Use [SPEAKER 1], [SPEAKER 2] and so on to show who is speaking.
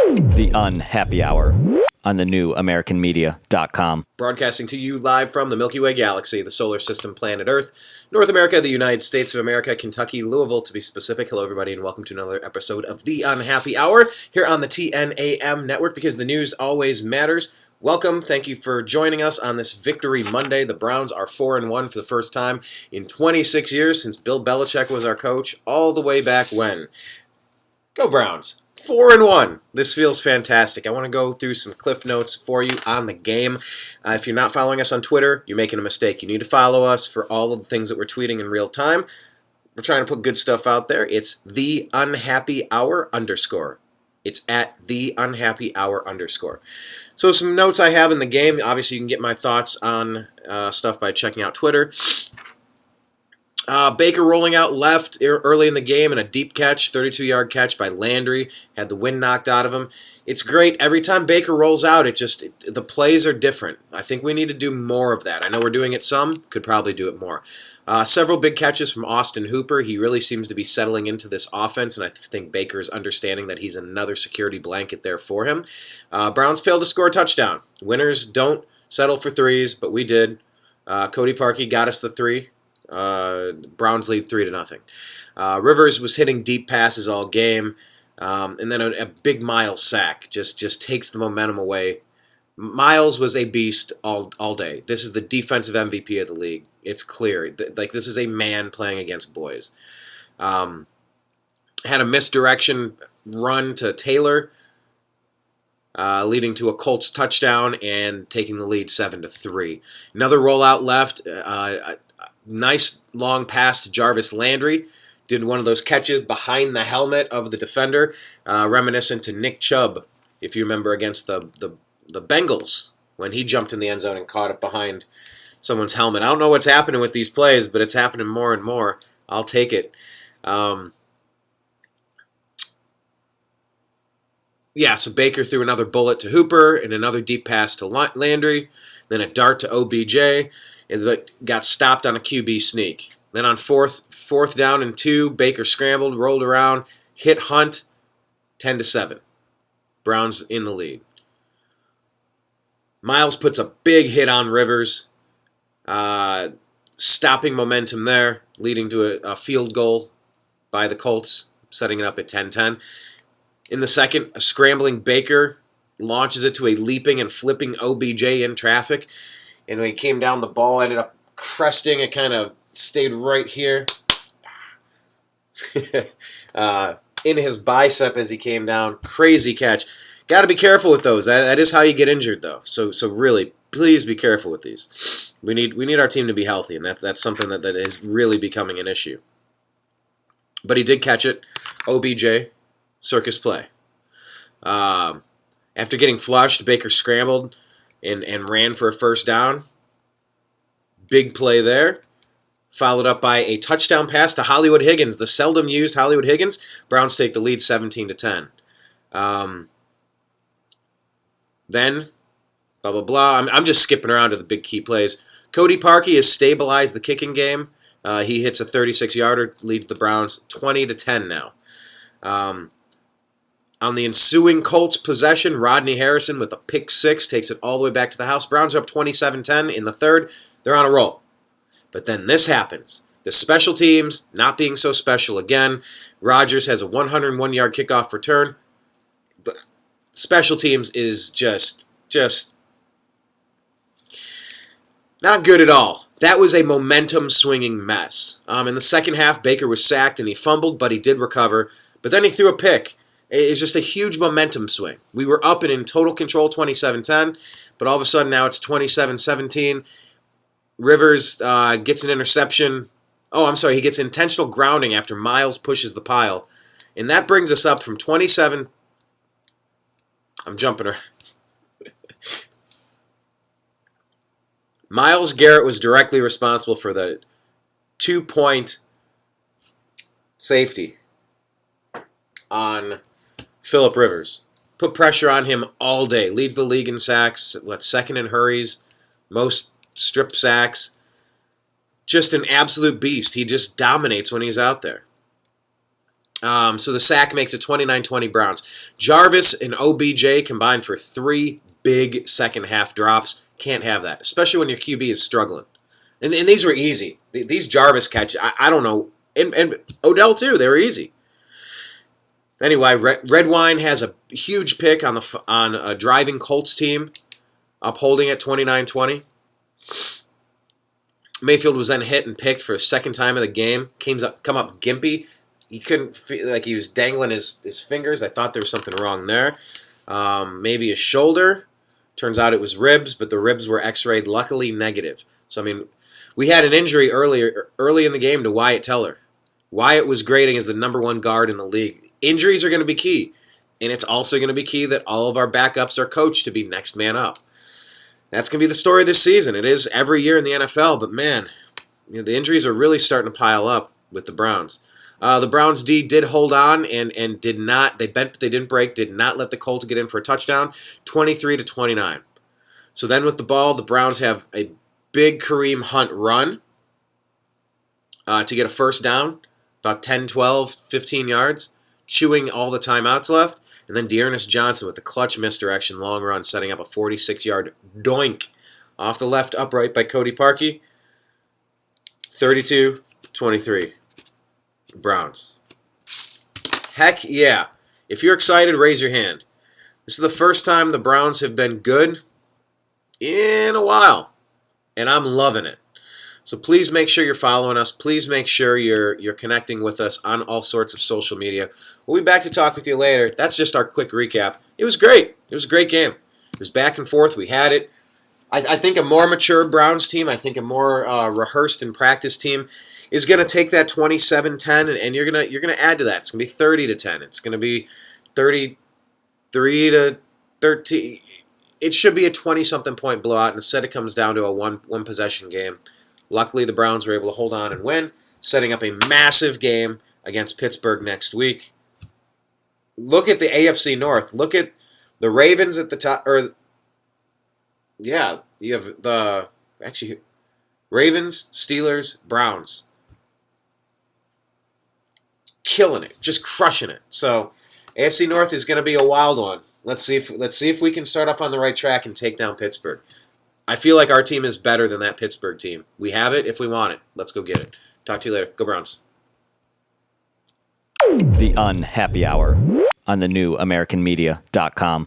[SPEAKER 1] The Unhappy Hour on TheNewAmericanMedia.com.
[SPEAKER 2] Broadcasting to you live from the Milky Way galaxy, the solar system, planet Earth, North America, the United States of America, Kentucky, Louisville to be specific. Hello everybody and welcome to another episode of The Unhappy Hour here on the TNAM network, because the news always matters. Welcome, thank you for joining us on this Victory Monday. The Browns are 4-1 for the first time in 26 years since Bill Belichick was our coach, all the way back when. Go Browns! 4-1. This feels fantastic. I want to go through some cliff notes for you on the game. If you're not following us on Twitter, you're making a mistake. You need to follow us for all of the things that we're tweeting in real time. We're trying to put good stuff out there. It's TheUnhappyHour_. It's at TheUnhappyHour_. So some notes I have in the game. Obviously, you can get my thoughts on stuff by checking out Twitter. Baker rolling out left early in the game and a deep catch, 32-yard catch by Landry, had the wind knocked out of him. It's great. Every time Baker rolls out, the plays are different. I think we need to do more of that. I know we're doing it some, could probably do it more. Several big catches from Austin Hooper. He really seems to be settling into this offense, and I think Baker's understanding that he's another security blanket there for him. Browns failed to score a touchdown. Winners don't settle for threes, but we did. Cody Parkey got us the three. Browns lead 3-0. Rivers was hitting deep passes all game, and then a big Miles sack just takes the momentum away. Miles was a beast all day. This is the defensive MVP of the league. It's clear. This is a man playing against boys. Had a misdirection run to Taylor, leading to a Colts touchdown and taking the lead 7-3. Another rollout left. Nice long pass to Jarvis Landry. Did one of those catches behind the helmet of the defender, reminiscent to Nick Chubb, if you remember, against the Bengals when he jumped in the end zone and caught it behind someone's helmet. I don't know what's happening with these plays, but it's happening more and more. I'll take it. So Baker threw another bullet to Hooper and another deep pass to Landry, then a dart to OBJ. It got stopped on a QB sneak. Then on fourth down and 2, Baker scrambled, rolled around, hit Hunt, 10-7. Browns in the lead. Miles puts a big hit on Rivers, stopping momentum there, leading to a field goal by the Colts, setting it up at 10-10. In the second, a scrambling Baker launches it to a leaping and flipping OBJ in traffic. And when he came down, the ball ended up cresting. It kind of stayed right here in his bicep as he came down. Crazy catch. Got to be careful with those. That is how you get injured, though. So really, please be careful with these. We need our team to be healthy, and that's something that is really becoming an issue. But he did catch it. OBJ, circus play. After getting flushed, Baker scrambled and ran for a first down. Big play there. Followed up by a touchdown pass to Hollywood Higgins, the seldom used Hollywood Higgins. Browns take the lead 17-10. Then, blah, blah, blah. I'm just skipping around to the big key plays. Cody Parkey has stabilized the kicking game. He hits a 36-yarder, leads the Browns 20-10 now. On the ensuing Colts possession, Rodney Harrison with a pick six takes it all the way back to the house. Browns are up 27-10 in the third. They're on a roll. But then this happens. The special teams not being so special again. Rodgers has a 101-yard kickoff return. But special teams is just not good at all. That was a momentum-swinging mess. In the second half, Baker was sacked and he fumbled, but he did recover. But then he threw a pick. It's just a huge momentum swing. We were up and in total control 27-10, but all of a sudden now it's 27-17. Rivers gets an interception. Oh, I'm sorry, he gets intentional grounding after Miles pushes the pile. And that brings us up from 27. I'm jumping around. Myles Garrett was directly responsible for the 2-point safety on Phillip Rivers. Put pressure on him all day. Leads the league in sacks. Second in hurries. Most strip sacks. Just an absolute beast. He just dominates when he's out there. So the sack makes it 29-20 Browns. Jarvis and OBJ combined for 3 big second half drops. Can't have that, especially when your QB is struggling. And these were easy. These Jarvis catches, I don't know. And Odell, too, they were easy. Anyway, Redwine has a huge pick on a driving Colts team, upholding it 29-20. Mayfield was then hit and picked for a second time of the game. Come up gimpy. He couldn't feel like he was dangling his fingers. I thought there was something wrong there. Maybe his shoulder. Turns out it was ribs, but the ribs were x-rayed, luckily negative. So, I mean, we had an injury early in the game to Wyatt Teller. Wyatt was grading as the number 1 guard in the league. Injuries are going to be key. And it's also going to be key that all of our backups are coached to be next man up. That's going to be the story this season. It is every year in the NFL, but man, the injuries are really starting to pile up with the Browns. The Browns D did hold on and did not. They bent, but they didn't break. Did not let the Colts get in for a touchdown. 23-29. So then with the ball, the Browns have a big Kareem Hunt run to get a first down, about 10, 12, 15 yards, chewing all the timeouts left. And then Dearness Johnson with a clutch misdirection long run, setting up a 46-yard doink off the left upright by Cody Parkey. 32-23. Browns. Heck yeah. If you're excited, raise your hand. This is the first time the Browns have been good in a while, and I'm loving it. So please make sure you're following us. Please make sure you're connecting with us on all sorts of social media. We'll be back to talk with you later. That's just our quick recap. It was great. It was a great game. It was back and forth. We had it. I think a more mature Browns team, I think a more rehearsed and practiced team is going to take that 27-10 and you're going to add to that. It's going to be 30-10. It's going to be 33-13. It should be a 20-something point blowout. Instead, it comes down to a one possession game. Luckily, the Browns were able to hold on and win, setting up a massive game against Pittsburgh next week. Look at the AFC North. Look at the Ravens at the top. You have Ravens, Steelers, Browns. Killing it, just crushing it. So, AFC North is going to be a wild one. Let's see if we can start off on the right track and take down Pittsburgh. I feel like our team is better than that Pittsburgh team. We have it if we want it. Let's go get it. Talk to you later. Go Browns.
[SPEAKER 1] The Unhappy Hour on TheNewAmericanMedia.com.